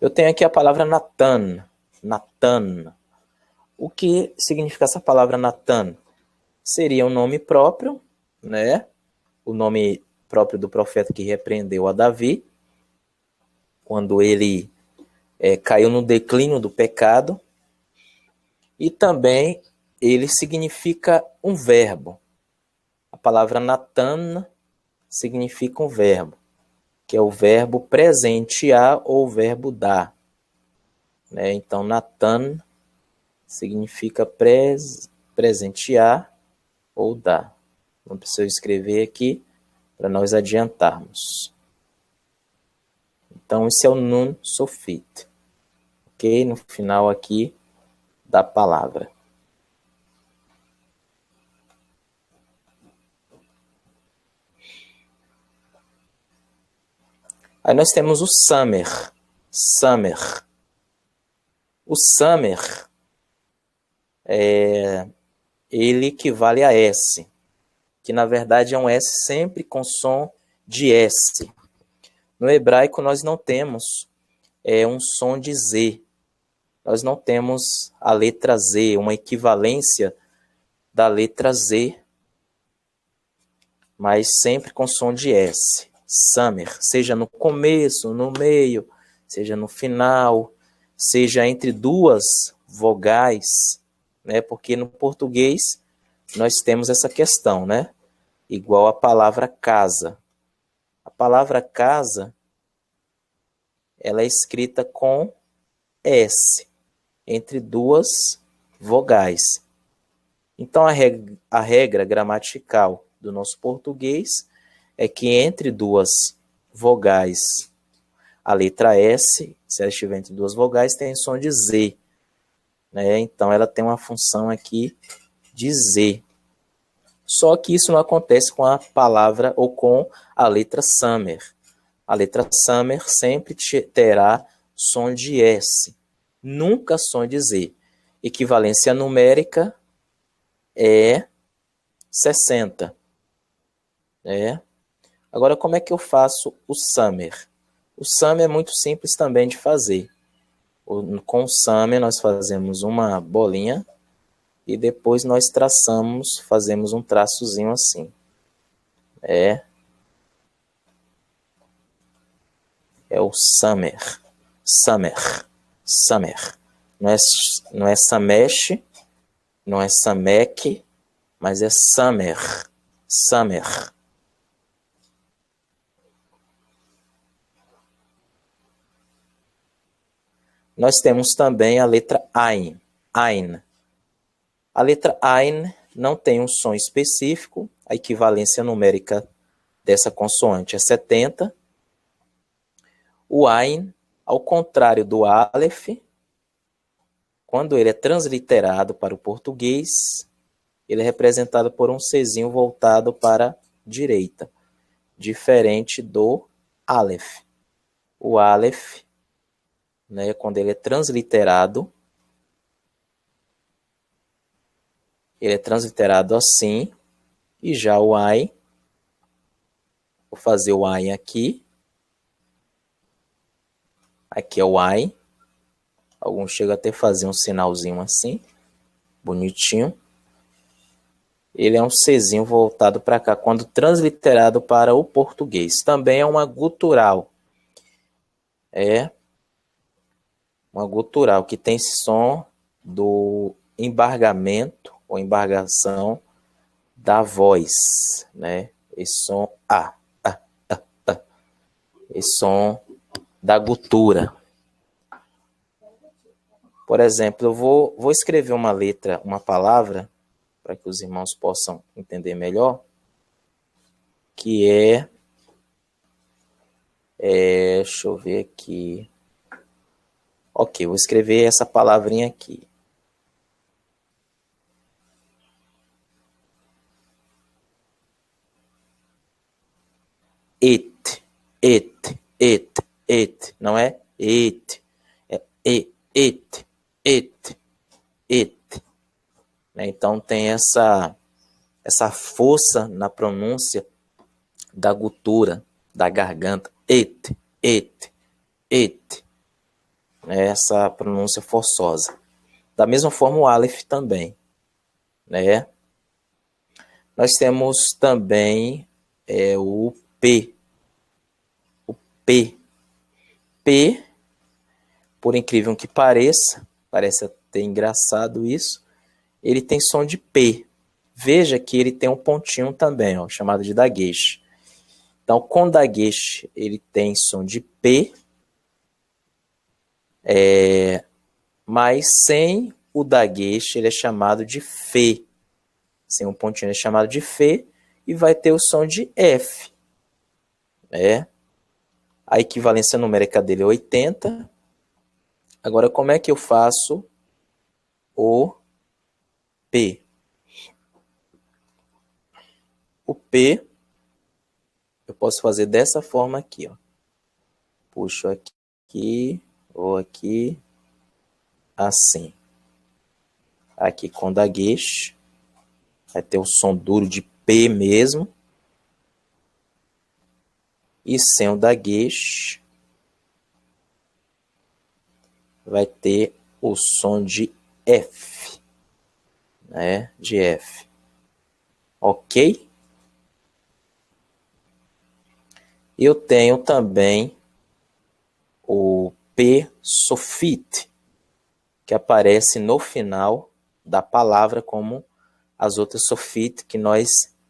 Eu tenho aqui a palavra Natan. Natan. O que significa essa palavra Natan? Seria um nome próprio, né? O nome próprio do profeta que repreendeu a Davi, quando ele caiu no declínio do pecado. E também ele significa um verbo. A palavra Natan significa um verbo, que é o verbo presentear ou o verbo dar. Né? Então, Natan significa presentear ou dar. Não preciso escrever aqui para nós adiantarmos. Então, esse é o nun sofit. Ok? No final aqui da palavra. Aí nós temos o samer. Samer. O samer ele equivale a S, que na verdade é um S sempre com som de S. No hebraico nós não temos um som de Z. Nós não temos a letra Z, uma equivalência da letra Z, mas sempre com som de S. Samer, seja no começo, no meio, seja no final, seja entre duas vogais, né? Porque no português nós temos essa questão, né? Igual a palavra casa. A palavra casa, ela é escrita com S, entre duas vogais. Então, a regra gramatical do nosso português é que entre duas vogais, a letra S, se ela estiver entre duas vogais, tem som de Z. Né? Então, ela tem uma função aqui de Z. Só que isso não acontece com a palavra ou com a letra samer. A letra samer sempre terá som de S, nunca som de Z. Equivalência numérica é 60. Agora, como é que eu faço o samer? O samer é muito simples também de fazer. Com o samer nós fazemos uma bolinha e depois nós fazemos um traçozinho assim. É o samer. Samer. Samer. Não é samesh, não é samek, mas é samer. Samer. Nós temos também a letra Ain. Ain. A letra Ain não tem um som específico. A equivalência numérica dessa consoante é 70. O Ain, ao contrário do Aleph, quando ele é transliterado para o português, ele é representado por um Czinho voltado para a direita, diferente do Aleph. O Aleph, né, quando ele é transliterado assim, e já o Ain, vou fazer o Ain aqui. Aqui é o Ain. Alguns chegam até a fazer um sinalzinho assim, bonitinho. Ele é um Czinho voltado para cá, quando transliterado para o português. Também é uma gutural. uma gutural, que tem esse som do embargamento ou embargação da voz, né? Esse som esse som da gutura. Por exemplo, eu vou escrever uma letra, uma palavra, para que os irmãos possam entender melhor, que deixa eu ver aqui. Ok, vou escrever essa palavrinha aqui. It, não é it, é it. Então tem essa força na pronúncia da gutura, da garganta, it, essa pronúncia forçosa. Da mesma forma o aleph também, né? Nós temos também o P. O P. P, por incrível que pareça, parece até engraçado isso, ele tem som de P. Veja que ele tem um pontinho também, ó, chamado de daguesh. Então, com daguesh, ele tem som de P, mas sem o daguesh, ele é chamado de Fê. Sem um pontinho, ele é chamado de Fê, e vai ter o som de F. A equivalência numérica dele é 80. Agora, como é que eu faço o P? O P, eu posso fazer dessa forma aqui, ó. Puxo aqui, ou aqui, assim. Aqui com daguesh, vai ter o som duro de P mesmo. E sem o daguesh, vai ter o som de F, né? De F. Ok? Eu tenho também o P sofite, que aparece no final da palavra, como as outras sofite que nós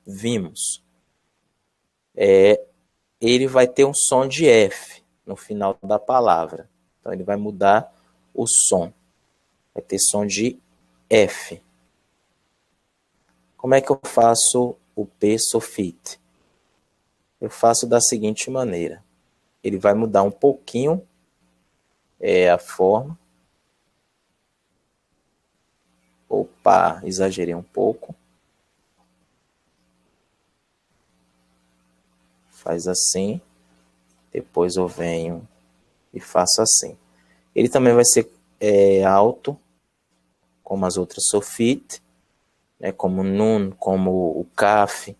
vimos. Ele vai ter um som de F no final da palavra. Então, ele vai mudar o som. Vai ter som de F. Como é que eu faço o P sofite? Eu faço da seguinte maneira. Ele vai mudar um pouquinho a forma. Opa, exagerei um pouco. Faz assim. Depois eu venho e faço assim. Ele também vai ser alto, como as outras sofite, né, como nun, como o kaf.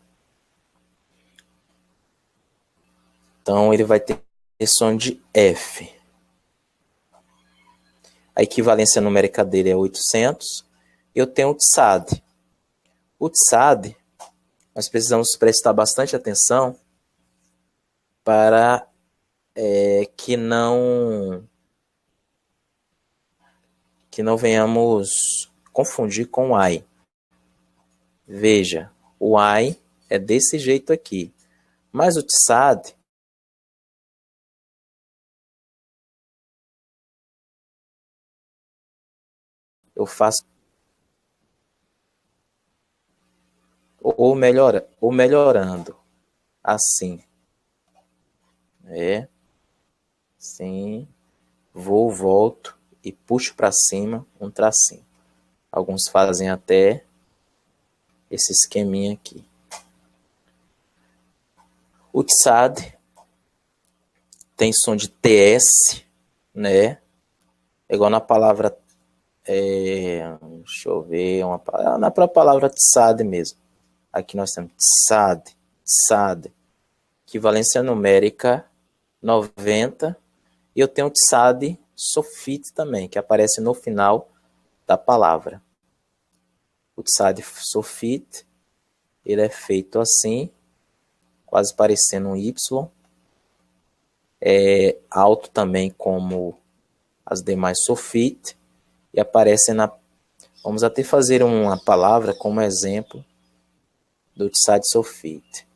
Então, ele vai ter som de F. A equivalência numérica dele é 800. Eu tenho o tsad. O tsad, nós precisamos prestar bastante atenção para que não venhamos confundir com o ai. Veja, o ai é desse jeito aqui. Mas o tsad, eu faço ou melhorando assim. Sim, volto e puxo para cima um tracinho. Alguns fazem até esse esqueminha aqui. O tsad tem som de TS, né? Igual na palavra, deixa eu ver, na própria palavra tsad mesmo. Aqui nós temos tsad, equivalência numérica 90. E eu tenho o tsad sofite também, que aparece no final da palavra. O tsad sofite, ele é feito assim, quase parecendo um Y. É alto também como as demais sulfite, e aparecem na... Vamos até fazer uma palavra como exemplo do tzad sulfite.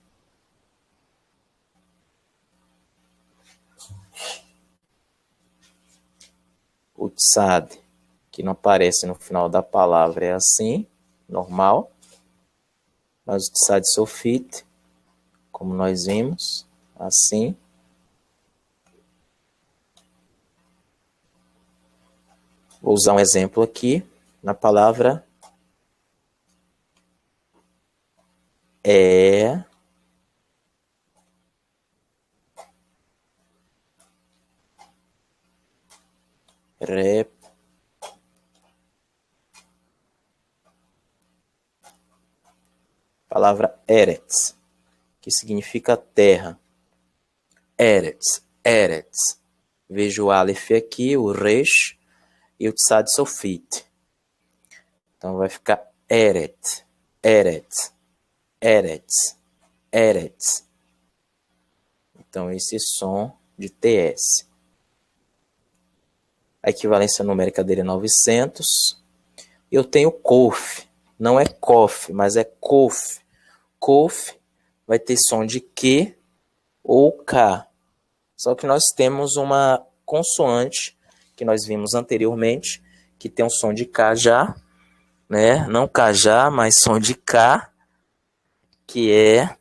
O tzad, que não aparece no final da palavra, é assim, normal. Mas o tzad sulfite, como nós vimos, assim. Vou usar um exemplo aqui, na palavra palavra Eretz, que significa terra. Eretz, Eretz. Vejo o Aleph aqui, o Resh e o tzad sulfite. Então vai ficar Eretz, Eretz, Eretz, Eretz. Então esse som de TS. A equivalência numérica dele é 900. Eu tenho Kof, não é Kof, mas é Kof. Kof vai ter som de Q ou K. Só que nós temos uma consoante, que nós vimos anteriormente, que tem um som de K já, né? Não K já, mas som de K, que é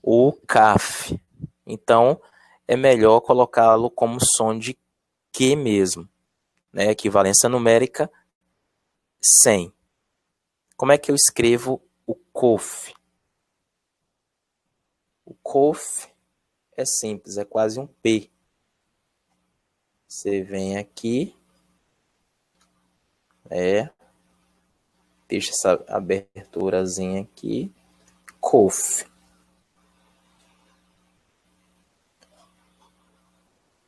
o CAF. Então, é melhor colocá-lo como som de Q mesmo, né? Equivalência numérica 100. Como é que eu escrevo o Kof? O Kof é simples, é quase um P. Você vem aqui, deixa essa aberturazinha aqui, Kof.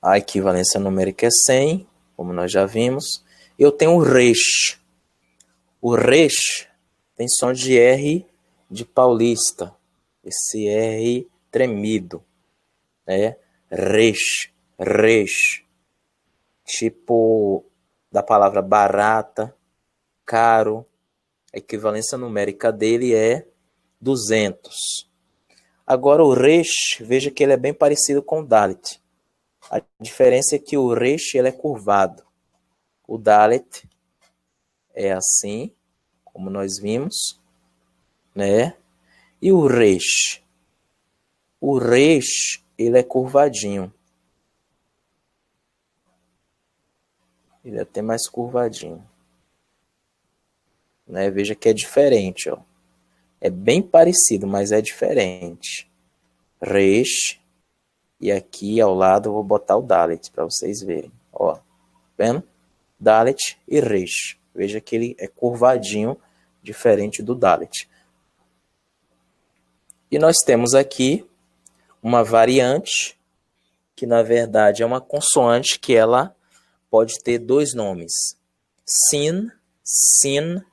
A equivalência numérica é 100, como nós já vimos. Eu tenho o Resh. O Resh tem som de R de paulista. Esse R tremido, né? Resh, Resh. Tipo da palavra barata, caro. A equivalência numérica dele é 200. Agora o Resh, veja que ele é bem parecido com o Dalet. A diferença é que o Resh ele é curvado. O Dalet é assim, como nós vimos, né? E o Resh? O Resh ele é curvadinho. Ele é até mais curvadinho, né? Veja que é diferente, ó. É bem parecido, mas é diferente. Resh. E aqui ao lado eu vou botar o Dalet para vocês verem. Ó, vendo? Dalet e Resh. Veja que ele é curvadinho, diferente do Dalet. E nós temos aqui uma variante, que na verdade é uma consoante que ela pode ter dois nomes. Sin, Sin,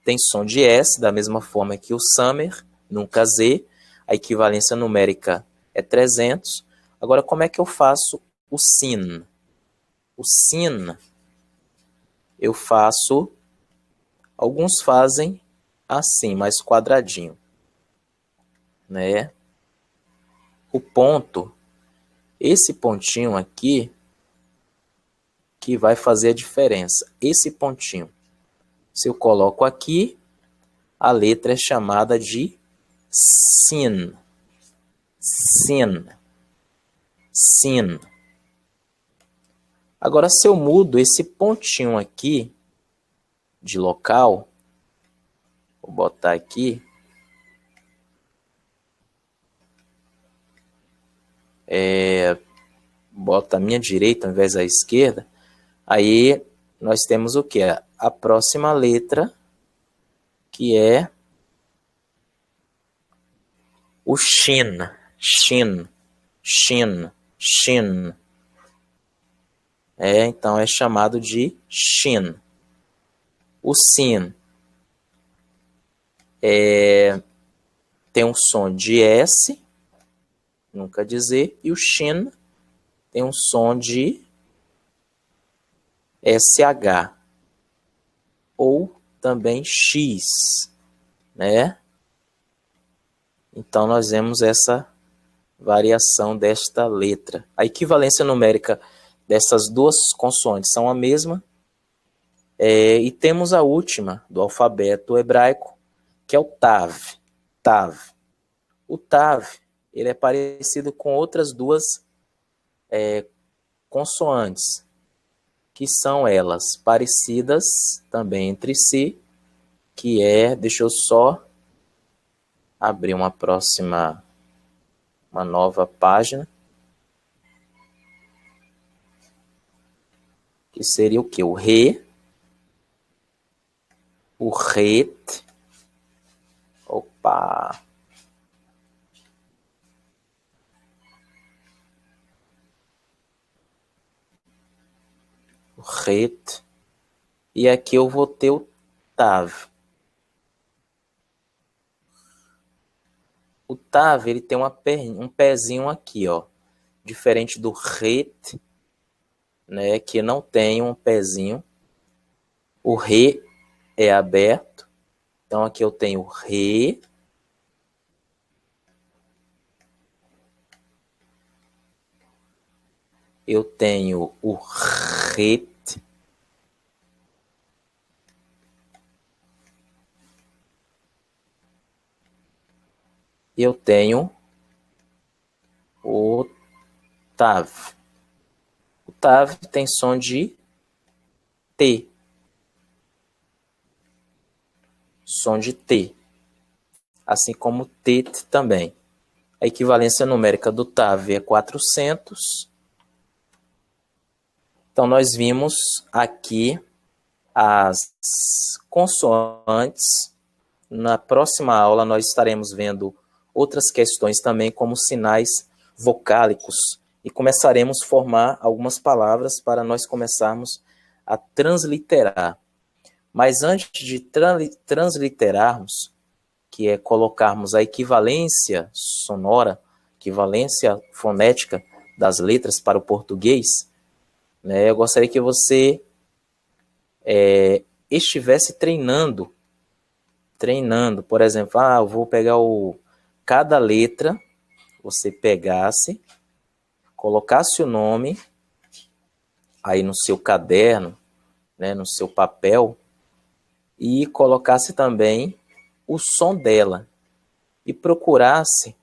tem som de S, da mesma forma que o Summer, nunca Z. A equivalência numérica é 300. Agora, como é que eu faço o Sin? O Sin, eu faço... Alguns fazem assim, mais quadradinho, né? O ponto, esse pontinho aqui, que vai fazer a diferença. Esse pontinho. Se eu coloco aqui, a letra é chamada de Sin. Sin. Sin. Agora, se eu mudo esse pontinho aqui de local, vou botar aqui, bota a minha direita ao invés da esquerda, aí nós temos o que? A próxima letra, que é o Shin. Shin. Shin. Shin. Então é chamado de Shin. O Sin tem um som de S, nunca dizer, e o Shin tem um som de SH ou também X, né? Então, nós vemos essa variação desta letra. A equivalência numérica dessas duas consoantes são a mesma. E temos a última do alfabeto hebraico, que é o Tav. Tav. O Tav, ele é parecido com outras duas consoantes, que são elas parecidas também entre si, que é, deixa eu só abrir uma nova página, que seria o que? O Re, o Ret, opa, o Ret, e aqui eu vou ter o Tav. O Tav, ele tem um pezinho aqui, ó, diferente do Ret, né, que não tem um pezinho. O Re é aberto, então aqui eu tenho o Re, eu tenho o Ret, eu tenho o Tav. O Tav tem som de T. Som de T. Assim como Tet também. A equivalência numérica do Tav é 400. Então, nós vimos aqui as consoantes. Na próxima aula, nós estaremos vendo outras questões também, como sinais vocálicos. E começaremos a formar algumas palavras para nós começarmos a transliterar. Mas antes de transliterarmos, que é colocarmos a equivalência sonora, equivalência fonética das letras para o português, né, eu gostaria que você estivesse treinando, por exemplo, eu vou pegar cada letra, você pegasse, colocasse o nome aí no seu caderno, né, no seu papel, e colocasse também o som dela e procurasse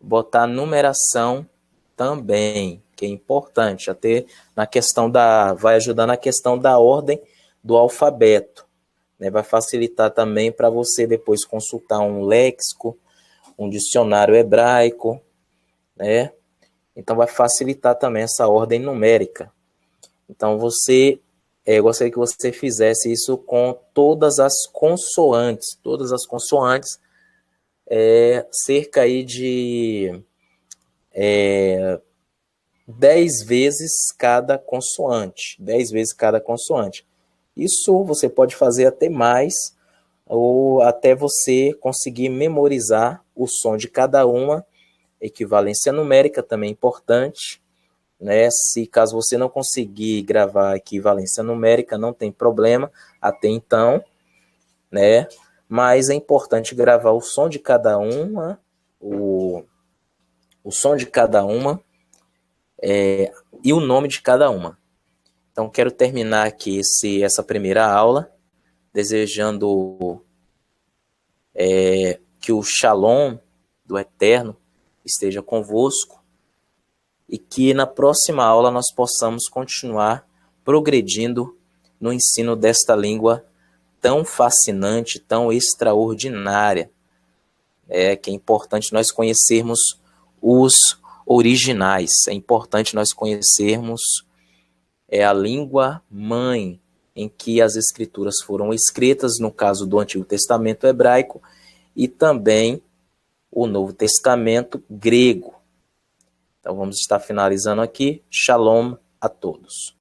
botar a numeração também, que é importante, até na questão vai ajudar na questão da ordem do alfabeto, né? Vai facilitar também para você depois consultar um léxico, um dicionário hebraico, né? Então vai facilitar também essa ordem numérica. Então eu gostaria que você fizesse isso com todas as consoantes, cerca aí de 10 vezes cada consoante, 10 vezes cada consoante. Isso você pode fazer até mais, ou até você conseguir memorizar o som de cada uma. Equivalência numérica também é importante, né? Se caso você não conseguir gravar a equivalência numérica, não tem problema até então, né? Mas é importante gravar o som de cada uma, o som de cada uma e o nome de cada uma. Então, quero terminar aqui essa primeira aula, desejando que o Shalom do Eterno esteja convosco e que na próxima aula nós possamos continuar progredindo no ensino desta língua tão fascinante, tão extraordinária, que é importante nós conhecermos os originais, é importante nós conhecermos a língua mãe em que as escrituras foram escritas, no caso do Antigo Testamento hebraico, e também o Novo Testamento grego. Então vamos estar finalizando aqui. Shalom a todos.